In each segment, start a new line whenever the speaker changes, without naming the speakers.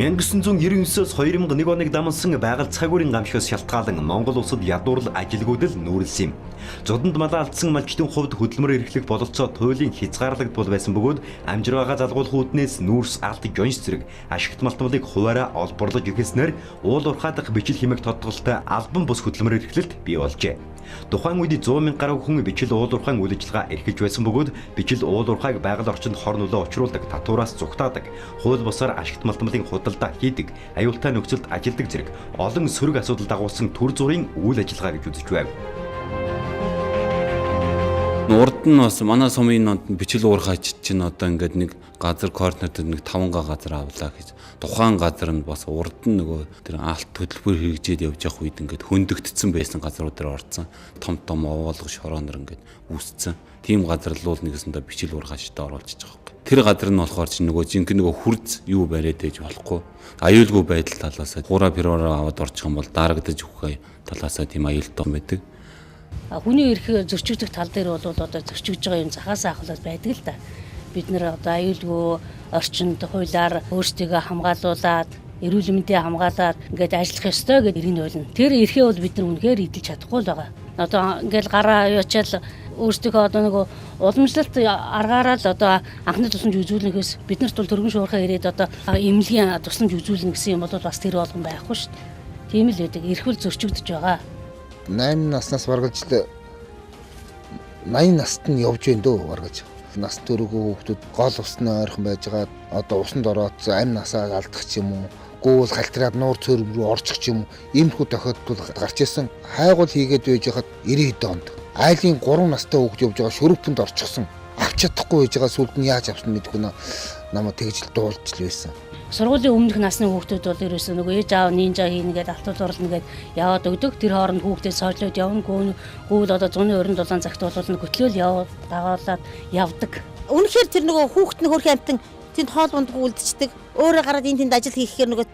1999-с 2001 оныг дамсан байгаль цагуурийн гамшигаас шалтгаалan Монгол улсад ядуурл ажилгүйдэл нүүрлсэн юм. Зодонд малаа алдсан малчдын хувьд хөдөлмөр эрхлэх бололцоо туйлын хязгаарлагдвал байсан бөгөөд амжиргаага залгуулах үүднээс нүүрс алт жонш зэрэг ашигт малтмалыг хуваараа олборлож ихэснээр уул урхаадах бичил хэмээх тодголтой албан бус хөдөлмөр эрхлэлт бий болжээ. Тухайн үед 100 мянган гаруй хүн бичил уул уурхайн үйл ажиллагаа эрхэлж байсан бөгөөд бичил уул уурхайг байгаль орчинд хор нөлөө учруулдаг, татвараас зүгтаадаг, хууль бусаар ашигт малтмалын худалдаа хийдэг, аюултай нөхцөлд ажилладаг зэрэг олон сөрөг асуудал дагуулсан төр зүрийн үйл ажиллагаа гэж үзэж байв.
Урд нь бас манай сумын бичил уурхайч чинь одоо ингээд нэг газар координатор нэг 5 газар авлаа гэж. Тухайн газар нь бас урд нь нөгөө тэр алт хөтөлбөр хэрэгжээд явж явах үед ингээд хөндөгдсөн байсан газруудаар орцсон. Том овоолго шороонор ингээд үүссэн. Тийм газар л нэгэсэндээ бичил уурхайчтай оруулж байгаа юм. Тэр газар нь болохоор чинь нөгөө жинхэнэ нөгөө хурц юу бариад ээж болохгүй. Аюулгүй байдал талаасаа гура пиророо аваад орчих юм бол дарагдаж өгөх талаасаа тийм аюултай байдаг.
Хүний эрх зөрчигдөх тал дээр бол одоо зөрчигдөж байгаа юм захаас ахлаад байдаг л да. Бид нэр одоо аюулгүй орчинд хуулиар өөрсдийгөө хамгаалуулад, эрүүл мэндийг хамгаалаад ингээд ажиллах ёстой гэдэг иргэн болно. Тэр эрхээ бол бид нар үнэхээр эдэлж чадахгүй л байгаа. Одоо ингээд гараа явуучаал өөрсдийнхөө одоо нөгөө уламжлалт аргаараа л одоо анхны тусламж үзүүлнэхээс бид нарт бол төргөн шуурхаа ирээд одоо эмнэлгийн тусламж үзүүлнэ гэсэн юм бол бас тэр болгон байхгүй шүү дээ. Тийм л байдаг. Эрх бол зөрчигдөж байгаа.
8 наснаас баргаж 80 наст нь явж байна дөө баргаж. Нас төрөөгөө хүүхдүүд гол усны ойрхон байж байгаа одоо усанд ороод амь насаа алдах ч юм уу, гүүл халтраад нуур цөөрөм рүү орчих ч юм уу, иймэрхүү тохиолдол гарч ирсэн. Хайгуул хийгээд байж хахад 90 онд айлын 3 настай хүүхд явж байгаа шөрөвпөнд орчихсон. Авч чадахгүй байж байгаа сүлд нь яаж авсан мэдэхгүй намайг тэгж л дуулж л байсан.
Сургуулийн өмнөх насны хүүхдүүд бол ерөөсөө нөгөө ээж аав нинжа хийнгээд алтууд орлно гэд яваад өгдөг. Тэр хооронд хүүхдүүд сольлоод явна. Гүүл одоо 127 цагт болуулна хөтлөөл яваад дагаалаад явдаг.
Үнэхээр тэр нөгөө хүүхд нь хөрх амтан тэнд хоол ундгүй үлдчихдэг. Өөрөө гараад тэнд ажил хийхээр нөгөө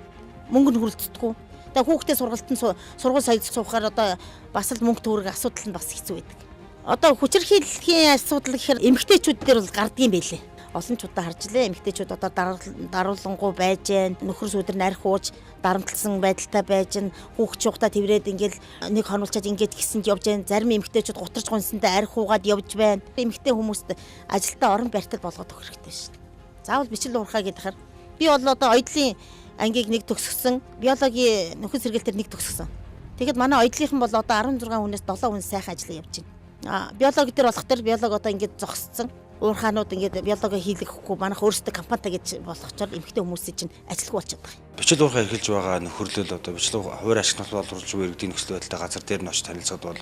мөнгө нь хүрэлцдэггүй. Тэгээ хүүхдээ сургалтанд сургууль соёлд суухаар одоо бас л мөнгө төгрөг асуудал нь бас хэцүү байдаг. Одоо хүчирхийллийн асуудал гэхээр эмэгтэйчүүд дээр бол гардгийн байлээ. Олон ч удаа харж лээ эмэгтэйчүүд одоо даруулангуй байж гэн нөхөр сүдэр нарх ууж дарамтлсан байдалтай байж гэн хүүхд чухтаа тэрвэрэд ингээл нэг хонуулчаад ингээд гисэнд явж гэн зарим эмэгтэйчүүд гутарч гонсондоо арх уугаад явж байна. Эмэгтэй хүмүүст ажилтаа орон барьтал болгоод өгөх хэрэгтэй шүү дээ. Заавал бичил уурхай гэдэг хахаар би бол одоо оёдлын ангийг нэг төгсгсөн, биологийн нөхөн сэргээлтээр нэг төгсгсөн. Тэгэхэд манай оёдлынхан бол одоо 16 хүнээс 7 хүн сайхан ажиллаа явж байна. Биологи дээр болох төр биологи одоо ингээд зогсцсон. Уурхаанууд ингээд биологи хийлгэхгүй манайх өөрсдөө компанитай гэж болгочоор эмэгтэй хүмүүсийн чинь ажилгүй болчиход байгаа.
Бичил уурхай эрхэлж байгаа нөхөрлөл одоо бичил хуваар ашиглах боловсруулж буй иргэдийн нөхцөл байдалтай газар дээр нь очиж танилцаад бол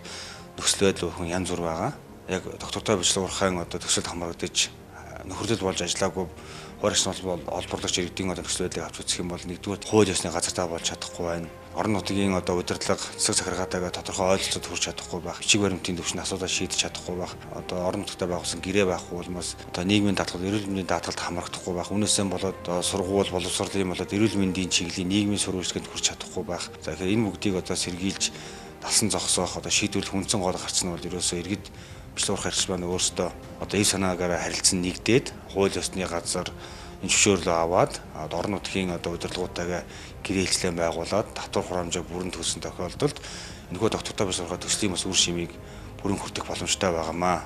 нөхцөл байдал хүн янз бүр байгаа. Яг доктортой бичил уурхайн одоо төсөлд хамрагдаж нөхөрлөл болж ажиллаагүй хуваар ашиглах олборлогч иргэдийн одоо нөхцөл байдлыг авч үзэх юм бол нэгдүгээр хууль ёсны газартаа болж чадахгүй байна. Орон нутгийн одоо удирдлага засаг захиргаатайгаа тодорхой ойлголцоод хүрч чадахгүй байх. Бичиг баримтын төвшин асуудал шийдэж чадахгүй байх. Одоо орон нутгад байгуулсан гэрээ байхгүй улмаас одоо нийгмийн даатгал, эрүүл мэндийн даатгалд хамрагдахгүй байх. Үүнээсээ болоод сургууль, боловсролын болоод эрүүл мэндийн чиглэлийн нийгмийн сурвалжлалд хүрч чадахгүй байх. За тэгэхээр энэ бүгдийг одоо сэргийлж талсан зогсоох одоо шийдвэрлэх хүнсэн гол гарцсан бол ерөөсөө иргэд бичил уурхай хэрэгч маань өөрсдөө одоо эв санаагаараа харилцан нэгдээд хууль ёсны газар энэ зөвшөөрлөө аваад орон нутгийн одоо удирдлагуудтайгаа гэрээ хэлцлэн байгуулад татвар хураамжаа бүрэн төлсөн тохиолдолд энэхүү доктортой бичил уурхай төслийн бас үр шимийг бүрэн хүртэх боломжтой байгаамаа.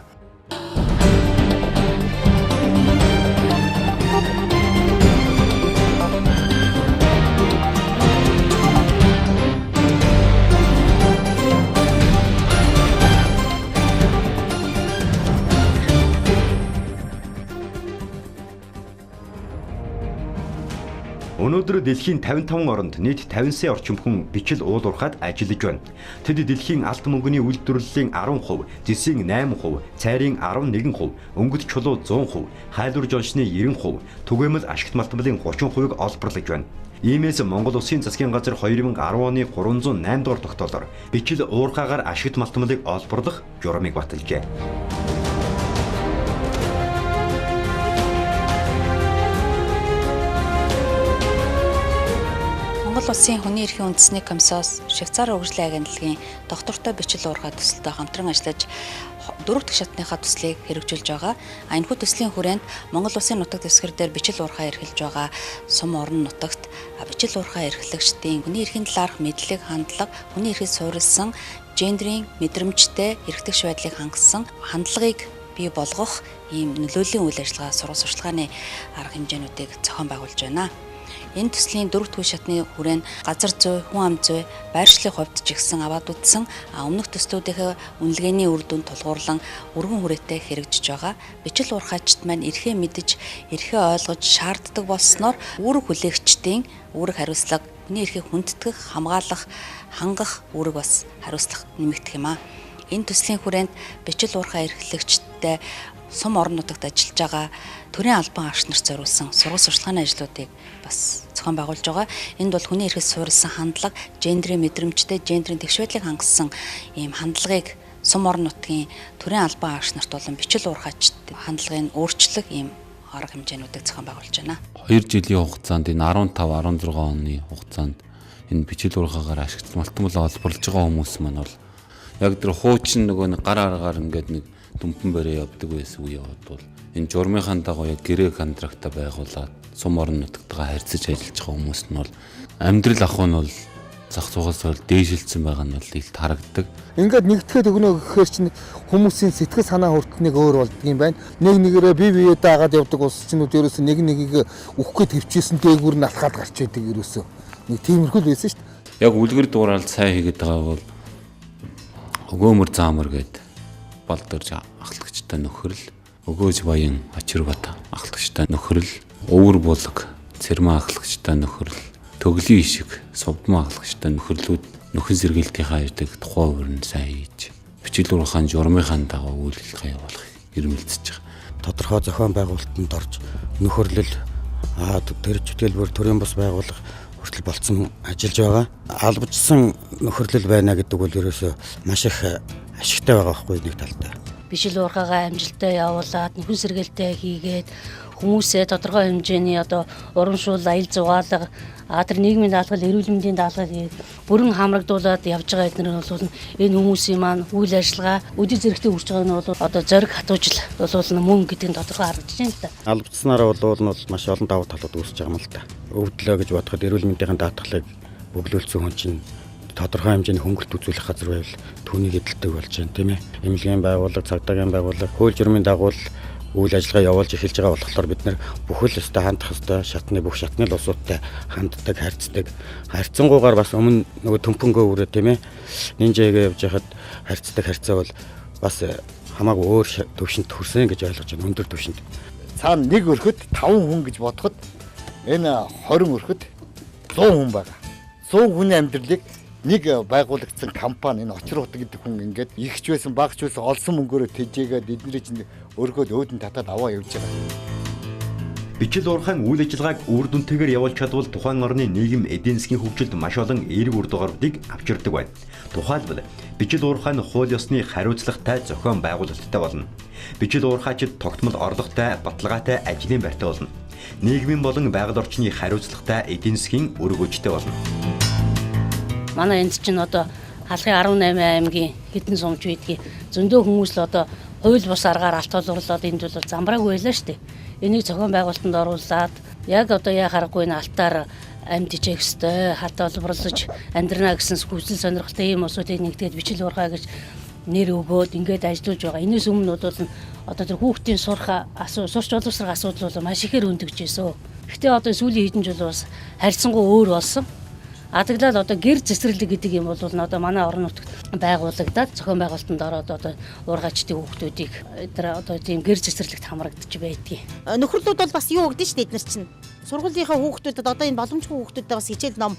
Өнөөдөр дэлхийн 55 оронд нийт 50 сая орчим хүн бичил уул уурхайд ажиллаж байна. Тэд дэлхийн алт мөнгөний үйлдвэрлэлийн 10%, зэсийн 8%, цайрын 11%, өнгөт чулуу 100%, хайлуур жоншны 90%, түгээмэл ашигт малтмалын 30%-ыг олборлож байна. Иймээс Монгол Улсын засгийн газар 2010 оны 308 дугаар тогтоолоор бичил уурхайгаар ашигт малтмалыг олборлох журамыг баталжээ.
Монгол Улсын хүний эрхийн үндэсний комиссоос Швейцарын хөгжлийн агентлагийн доктортой бичил уурхай төсөлтөд хамтран ажиллаж 4 дахь шатныхаа төслийг хэрэгжүүлж байгаа. Энэхүү төслийн хүрээнд Монгол Улсын нутаг дэвсгэр дээр бичил уурхай эрхэлж байгаа сум орон нутагт бичил уурхай эрхлэгчдийн хүний эрхийн талаарх мэдлэг, хандлага, хүний эрхийг суурилсан гендрийн мэдрэмжтэй эрхтгч байдлыг хангасан хандлагыг бий болгох ийм нөлөөллийн үйл ажиллагаа сургууль-сурчлагын арга хэмжээнүүдийг зохион байгуулж байна. Энэ төслийн 4 дахь шатны хүрээнд газар зүй, хүн ам зүй, байршлын хувьд ч ихсэн аваадуудсан өмнөх төслүүдийнхээ үнэлгээний үр дүнд тулгуурлан өргөн хүрээтэй хэрэгжиж байгаа. Бичил уурхайчд маань эрхээ мэдж, эрхээ ойлгож шаарддаг болсноор үүрэг хүлээгчдийн үүрэг хариуцлага, хүний эрхийг хүндэтгэх, хамгаалах, хангах үүрэг бас хариуцлага нэмэгдэх юм аа. Энэ төслийн хүрээнд бичил уурхай эрхлэгчдтэй сум орон нутагт ажиллаж байгаа төрийн албан агш нарт зориулсан сургууль-сурчлагын ажлуудыг бас зохион байгуулж байгаа. Энд бол хүний эрхийг суурилсан хандлага, гендрийн мэдрэмжтэй, гендрийн тэгш байдлыг хангасан ийм хандлагыг сум орон нутгийн төрийн албан агш нарт болон бичил уурхайчд хандлагын өөрчлөлт ийм арга хэмжээнүүдийг зохион байгуулж байна.
2 жилийн хугацаанд энэ 15-16 оны хугацаанд энэ бичил уурхайгаар ашиглаж малтан булаа олборлож байгаа хүмүүс маань бол яг тэр хуучин нөгөө нэг гар аргаар ингээд нэг дүмпэн барээ явдаг байсан үе яваад бол энэ журмынхаа дагуу яг гэрээ контракта байгуулад сум орон нутагтайгаа харьцаж ажиллаж байгаа хүмүүс нь бол амьдрал ах нь бол зах зугаас бол дээшилсэн байгаа нь бол илт харагддаг.
Ингээд нэгтгэхэд өгнө гэхээр чинь хүмүүсийн сэтгэл санаа хүртэл нэг өөр болдго юм байна. Нэг нэгээрээ бие биеэ даагаад явдаг улс чинүүд ерөөсөө нэг нэгийг өөх гээд хөвчээсэн дээгүүр нь алхаад гарч байдаг ерөөсөө. Нэг тиймэрхүү л байсан шүү дээ.
Яг үлгэр дууралд сайн хийгээд байгаа бол өгөөмөр заамар гээд балдэрж ахлагчтай нөхөрл, өгөөж баян очирбат ахлагчтай нөхөрл, өвөр булаг цэрмэн ахлагчтай нөхөрл, төглийн ишиг сувдмаа ахлагчтай нөхөрлүүд нөхөн сэргээлтийнхаа ажлыг тухайн өрн сайн хийж бичил уурхайн журмынхаа дагуу үйл ажиллагаа явуулах ирмэлцэж байгаа.
Тодорхой зохион байгуулалтанд орж нөхөрлөл тэр хөтөлбөр төрийн бас байгуулах хүртэл болцсон ажиллаж байгаа. Албажсан нөхөрлөл байна гэдэг бол ерөөсөө маш их ашигтай байгаа байхгүй нэг талдаа.
Бичил уурхайгаа амжилттай явуулаад нөхөн сэргээлтээ хийгээд хүмүүсээ тодорхой хэмжээний урамшуул, аял зугаалга, тэр нийгмийн даалгал, эрүүл мэндийн даалгал бүрэн хамрагдуулаад явж байгаа эдгээр нь бол энэ хүмүүсийн маань үйл ажиллагаа үдий зэрэгтэй хүрч байгаа нь бол зориг хатуужил бол мөн гэдэг нь тодорхой харагдаж байна л да.
Албацснараа бол маш олон давуу талууд үүсэж байгаа юм л да. Өвдлөө гэж бодоход эрүүл мэндийн даатгалыг бөглүүлсэн хүн чинь тодорхой хэмжээний хөнгөлт үзүүлэх газар байвал түүнийг эдэлдэг болж байна, тийм ээ. Эмнэлгийн байгууллага, цагдаагийн байгууллага, хууль журмын дагуу үйл ажиллагаа явуулж эхэлж байгаа болохоор бид нэр бүхэл өстэй хандах өстэй шатны бүх шатны улсуудтай ханддаг, харьцдаг. Харьцангуйгаар бас өмнө нөгөө төмпөнгөө үрээ, тийм ээ. Нинжагээ явж хахад харьцдаг харьцаа бол бас хамаагүй өөр төвшөнд хүрсэн гэж ойлгож байна, өндөр төвшөнд.
Цаана нэг өрхөд 5 хүн гэж бодоход энэ 20 өрхөд 100 хүн байгаа. 100 хүний амьдралыг нэг байгуулагдсан компани энэ очир утга гэдэг хүн ингээд ихч байсан багч байсан олсон мөнгөөрөө тэжээгээд эднэрийг чинь өргөөд өөдөн татаад аваа явж байгаа.
Бичил уурхайн үйл ажиллагааг үр дүнтэйгээр явуулж чадвал тухайн орны нийгэм эдийн засгийн хөгжилд маш олон эерэг үр дагавруудыг авчирдаг байна. Тухайлбал бичил уурхайн хууль ёсны хариуцлагатай зохион байгуулалттай болно. Бичил уурхайчид тогтмол орлоготой, баталгаатай ажлын байртай болно. Нийгмийн болон байгаль орчны хариуцлагатай эдийн засгийн өргөөжтэй болно.
Манай энд чинь халахын 18 аймгийн хэдэн сумч байдгийг зөндөө хүмүүс л хууль бус аргаар алт олруулаад энд бол замбрааг байлаа шүү дээ. Энийг зохион байгуулалтанд оруулаад яг яа харахгүй энэ алтаар амьд ижээх ёстой, хат олборлож амьдрна гэсэн хүсэл сонирхолтой ийм усуудыг нэгдээд бичил уурхай гэж нэр өгөөд ингээд ажиллаж байгаа. Энэс өмнө бол тэр хүүхдийн сурч боловсрох асуудал бол маш ихээр өндөгж байсан. Гэхдээ сүүлийн хэдэн жил бас харьцангуй өөр болсон. Адаглал гэр цэцэрлэг гэдэг юм бол манай орон нутагт байгуулагдаад зохион байгуулалтанд ороод уурхайчдын хүүхдүүдийг тийм гэр цэцэрлэгт хамрагдаж байдгийг.
Нөхөрлүүд бол бас юу өгдөн шүү дээ эдгээр чинь. Сургуулийнхаа хүүхдүүдэд энэ боломжгүй хүүхдүүдэд бас хичээл ном,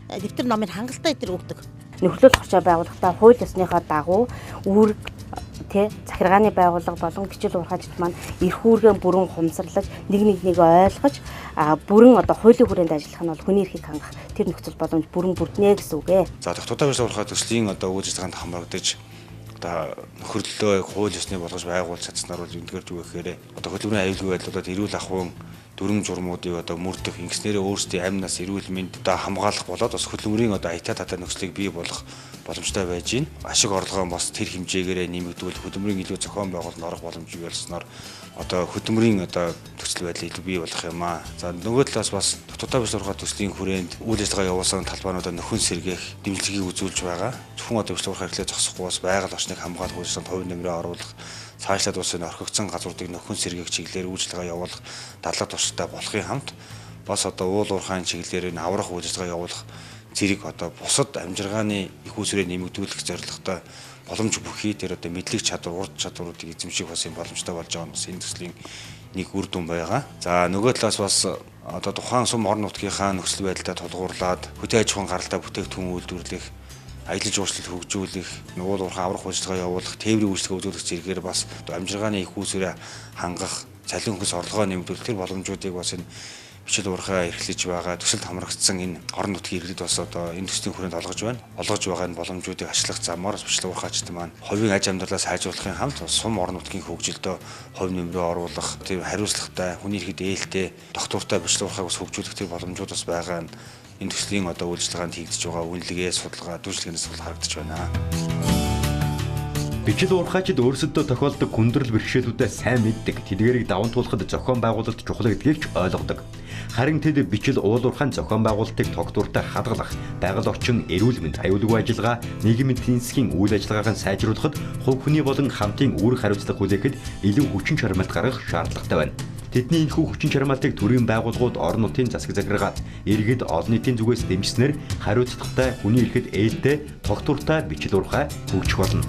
дэвтэр номын хангалттай эдгээр өгдөг.
Нөхөрлөл хорчоо байгууллагатаа хууль ёсныхаа дагуу үүрэг захиргааны байгууллага болон бичил уурхайчд маань эрх үүргээ бүрэн хумсарлаж нэг ойлгож бүрэн хуулийн хүрээнд ажиллах нь бол хүний эрхийг хангах тэр нөхцөл боломж бүрэн бүрднэ гэсэн үг ээ.
За тогтвортой бичил уурхай төслийн үйл ажиллагаанд хамрагдаж нөхөрлөлөө хууль ёсны болгож байгуулж чадсанаар бол эндгээр зүг гэхээр хөдөлмөрийн аюулгүй байдлуудад эрүүл ахуйн дүрм журмуудыг одоо мөрдөх, ингэснээрээ өөрсдийн амь нас эрүүл мэнд одоо хамгаалах болоод бас хөдөлмөрийн одоо аятаа татаа нөхцөлийг бий болгох боломжтой байж байна. Ашиг орлогоо бас тэр хэмжээгээрээ нэмэгдүүл хөдөлмөрийн илүү зохион байгуулалтанд орох боломж бий болсноор одоо хөдөлмөрийн одоо нөхцөл байдлыг илүү бий болгох юм аа. За нөгөө талаас бас дутагдaltaй бичлэг урхай төслийн хүрээнд үйл ажиллагаа явуулсан талбайнуудад нөхөн сэргээх дэмжлэгийг үзүүлж байгаа. Зөвхөн одоо бичлэг урхай хэрэглээ зогсохгүй бас байгаль орчныг хамгаалах үйлчлэгэнд хувь нэмрээ оруулах, цаашлаад улсын орхигдсон газруудыг нөхөн сэргээх чиглэлээр үйлчлэгээ явуулах, дадлаг туршилтаа болохын хамт бас одоо уул уурхайн чиглэлээр энэ аврах үйлчлэгээ явуулах зэрэг одоо бусад амжиргааны их үүсвэрээ нэмэгдүүлэх зорилготой боломж бүхий тэр одоо мэдлэг чадвар, урд чадваруудыг эзэмших бас юм боломжтой болж байгаа нь бас энэ төслийн нэг үр дүн байгаа. За нөгөө талаас бас одоо тухайн сум орон нутгийнхаа нөхцөл байдлаа тулгуурлаад хөтөө аж ахуйн гаралтай бүтээгдэхүүн үйлдвэрлэх, аялал жуулчлал хөгжүүлэх, уул уурхай аврах үйлчлэгээ явуулах, тээврийн үйлчлэгээ үзүүлэх зэрэгээр бас амжиргааны их үүсвэрээ хангах, цалин хөнгөс орлогоо нэмэгдүүлэх тэр боломжуудыг бас энэ бичил урхай эрхлэж байгаа төсөлд хамрагдсан энэ орон нутгийн иргэдэд бас одоо энэ төслийн хүрээнд олгож байна. Олгож байгаа энэ боломжуудыг ачлах замаар бичил урхайчд маань хувийн аж амьдралаа сайжруулахын хамт сум орон нутгийн хөгжилдөө хувь нэмрээ оруулах, тэр хариуцлагатай, хүний эрхэд ээлтэй, доктортой бичил урхайг бас хөгжүүлэх тэр боломжууд бас байгаа нь энэ төслийн одоо үйлчлэгаанд хийгдэж байгаа үнэлгээ, судалгаа, дүүжлэгнээс бол харагдаж байна.
Бичил уурхайчид өөрсөдөө тохиолдог хүндрэл бэрхшээлүүдээ сайн мэддэг, тэдгээрийг даван туулахад зохион байгуулалт чухал гэдгийг ч ойлгодог. Харин тэд бичил уул уурхайн зохион байгуулалтыг тогтвортой хадгалах, байгаль орчин, эрүүл мэнд, аюулгүй ажиллагаа, нийгмийн эдийн засгийн үйл ажиллагааг сайжруулахад хувь хүний болон хамтын үүрэг хариуцлага хүлээхэд илүү хүчин чармайлт гаргах шаардлагатай байна. Тэдний энэхүү хүчин чармайлтыг төрийн байгууллагууд орон нутгийн засаг захиргаат иргэд олон нийтийн зүгээс дэмжснээр хариуцлагатай, хүний эрхэд ээлтэй, тогтвортой бичил уурхай хөгжих болно.